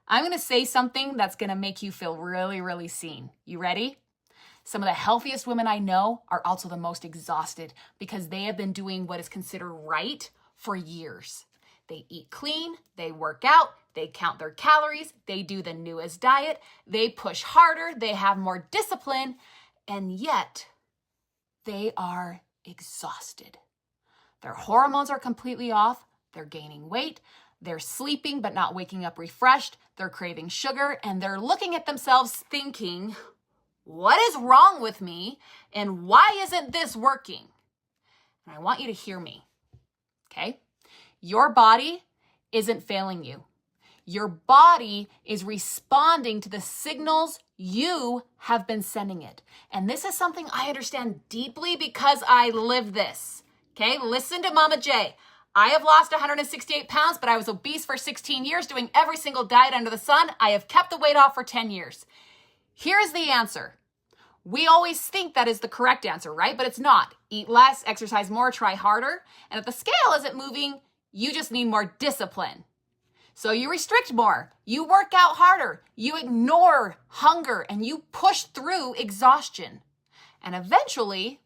I'm going to say something that's going to make you feel really, really seen. You ready? Some of the healthiest women I know are also the most exhausted because they have been doing what is considered right for years. They eat clean, they work out, they count their calories, they do the newest diet, they push harder, they have more discipline, and yet they are exhausted. Their hormones are completely off, they're gaining weight, they're sleeping but not waking up refreshed, they're craving sugar, and they're looking at themselves thinking, what is wrong with me and why isn't this working? And I want you to hear me, okay? Your body isn't failing you. Your body is responding to the signals you have been sending it. And this is something I understand deeply because I live this, okay? Listen to Mama J. I have lost 168 pounds, but I was obese for 16 years doing every single diet under the sun. I have kept the weight off for 10 years. Here's the answer. We always think that is the correct answer, right? But it's not. Eat less, exercise more, try harder. And if the scale isn't moving, you just need more discipline. So you restrict more, you work out harder, you ignore hunger, and you push through exhaustion. And eventually,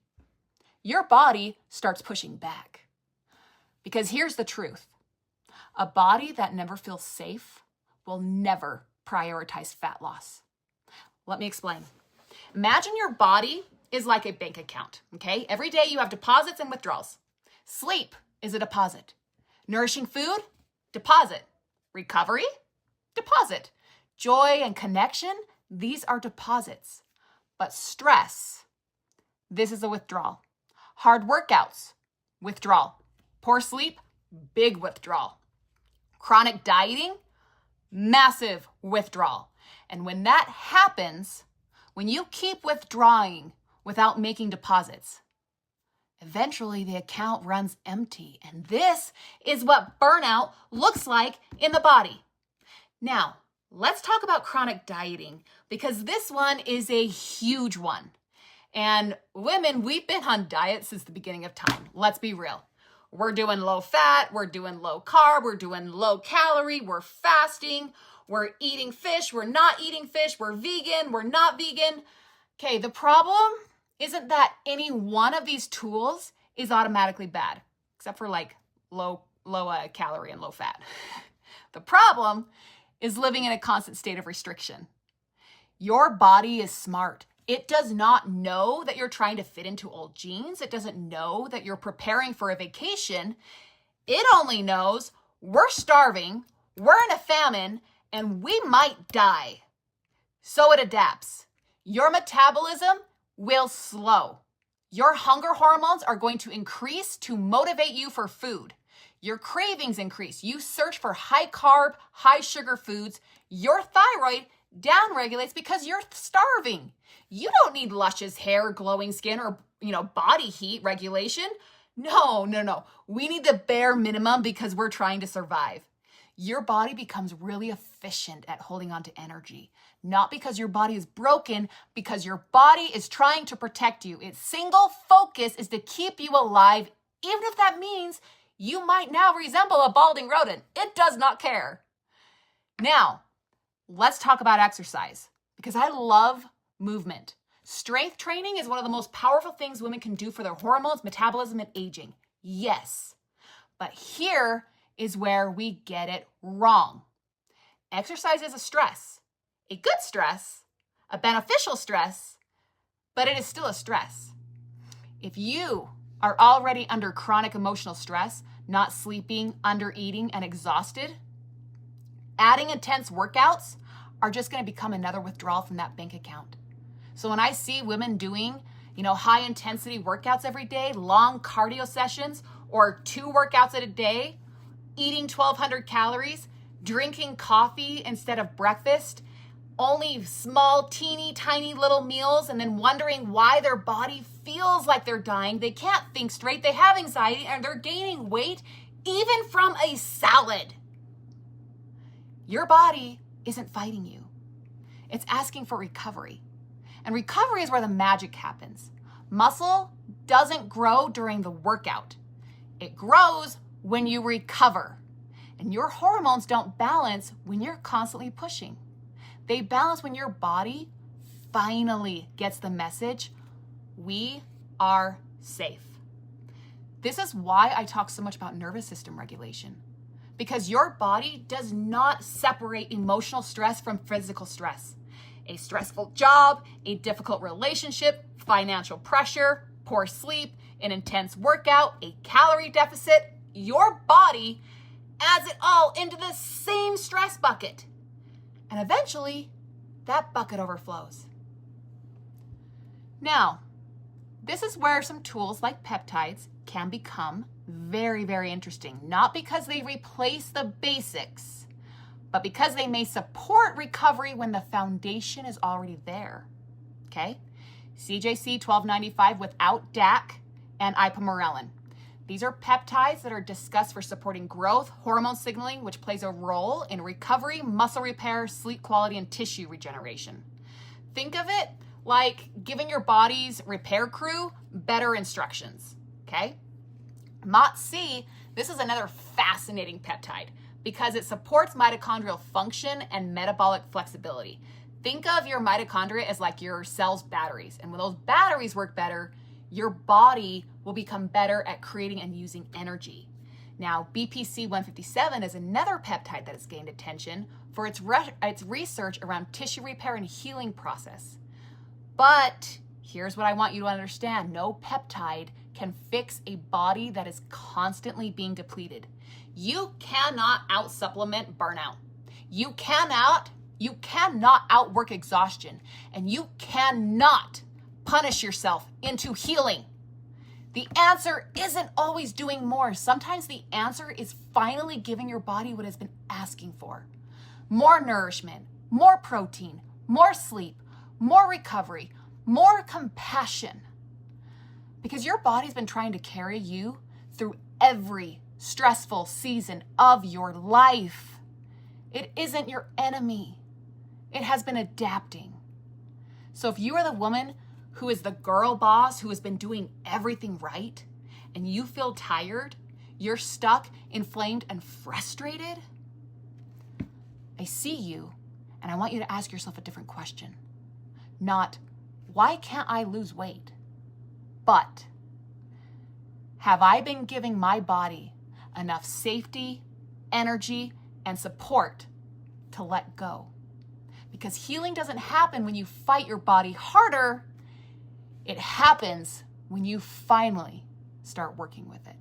your body starts pushing back. Because here's the truth. A body that never feels safe will never prioritize fat loss. Let me explain. Imagine your body is like a bank account, okay? Every day you have deposits and withdrawals. Sleep is a deposit. Nourishing food, deposit. Recovery, deposit. Joy and connection, these are deposits. But stress, this is a withdrawal. Hard workouts, withdrawal. Poor sleep, big withdrawal. Chronic dieting, massive withdrawal. And when that happens, when you keep withdrawing without making deposits, eventually the account runs empty. And this is what burnout looks like in the body. Now, let's talk about chronic dieting because this one is a huge one. And women, we've been on diets since the beginning of time. Let's be real. We're doing low fat, we're doing low carb, we're doing low calorie, we're fasting, we're eating fish, we're not eating fish, we're vegan, we're not vegan. Okay, the problem isn't that any one of these tools is automatically bad, except for like low calorie and low fat. The problem is living in a constant state of restriction. Your body is smart. It does not know that you're trying to fit into old jeans. It doesn't know that you're preparing for a vacation. It only knows we're starving, we're in a famine, and we might die. So it adapts. Your metabolism will slow. Your hunger hormones are going to increase to motivate you for food. Your cravings increase. You search for high carb, high sugar foods. Your thyroid downregulates because you're starving. You don't need luscious hair, glowing skin, or body heat regulation. No. We need the bare minimum because we're trying to survive. Your body becomes really efficient at holding on to energy. Not because your body is broken, because your body is trying to protect you. Its single focus is to keep you alive, even if that means you might now resemble a balding rodent. It does not care. Now, let's talk about exercise, because I love movement. Strength training is one of the most powerful things women can do for their hormones, metabolism, and aging. Yes, but here is where we get it wrong. Exercise is a stress, a good stress, a beneficial stress, but it is still a stress. If you are already under chronic emotional stress, not sleeping, under eating, and exhausted, adding intense workouts are just going to become another withdrawal from that bank account. So when I see women doing, high intensity workouts every day, long cardio sessions, or 2 workouts a day, eating 1,200 calories, drinking coffee instead of breakfast, only small, teeny, tiny little meals, and then wondering why their body feels like they're dying, they can't think straight, they have anxiety, and they're gaining weight even from a salad. Your body isn't fighting you. It's asking for recovery. And recovery is where the magic happens. Muscle doesn't grow during the workout. It grows when you recover. And your hormones don't balance when you're constantly pushing. They balance when your body finally gets the message, we are safe. This is why I talk so much about nervous system regulation, because your body does not separate emotional stress from physical stress. A stressful job, a difficult relationship, financial pressure, poor sleep, an intense workout, a calorie deficit, your body adds it all into the same stress bucket. And eventually, that bucket overflows. Now, this is where some tools like peptides can become very, very interesting. Not because they replace the basics, but because they may support recovery when the foundation is already there. Okay? CJC 1295 without DAC and ipamorelin. These are peptides that are discussed for supporting growth, hormone signaling, which plays a role in recovery, muscle repair, sleep quality, and tissue regeneration. Think of it like giving your body's repair crew better instructions, okay? MOTS-c, this is another fascinating peptide because it supports mitochondrial function and metabolic flexibility. Think of your mitochondria as like your cell's batteries. And when those batteries work better, your body will become better at creating and using energy. Now, BPC 157 is another peptide that has gained attention for its research around tissue repair and healing process. But here's what I want you to understand. No peptide can fix a body that is constantly being depleted. You cannot out-supplement burnout. You cannot outwork exhaustion. And you cannot punish yourself into healing. The answer isn't always doing more. Sometimes the answer is finally giving your body what it's been asking for. More nourishment, more protein, more sleep, more recovery, more compassion. Because your body's been trying to carry you through every stressful season of your life. It isn't your enemy. It has been adapting. So if you are the woman who is the girl boss who has been doing everything right, and you feel tired, you're stuck, inflamed, and frustrated, I see you, and I want you to ask yourself a different question. Not, why can't I lose weight? But, have I been giving my body enough safety, energy, and support to let go? Because healing doesn't happen when you fight your body harder. It happens when you finally start working with it.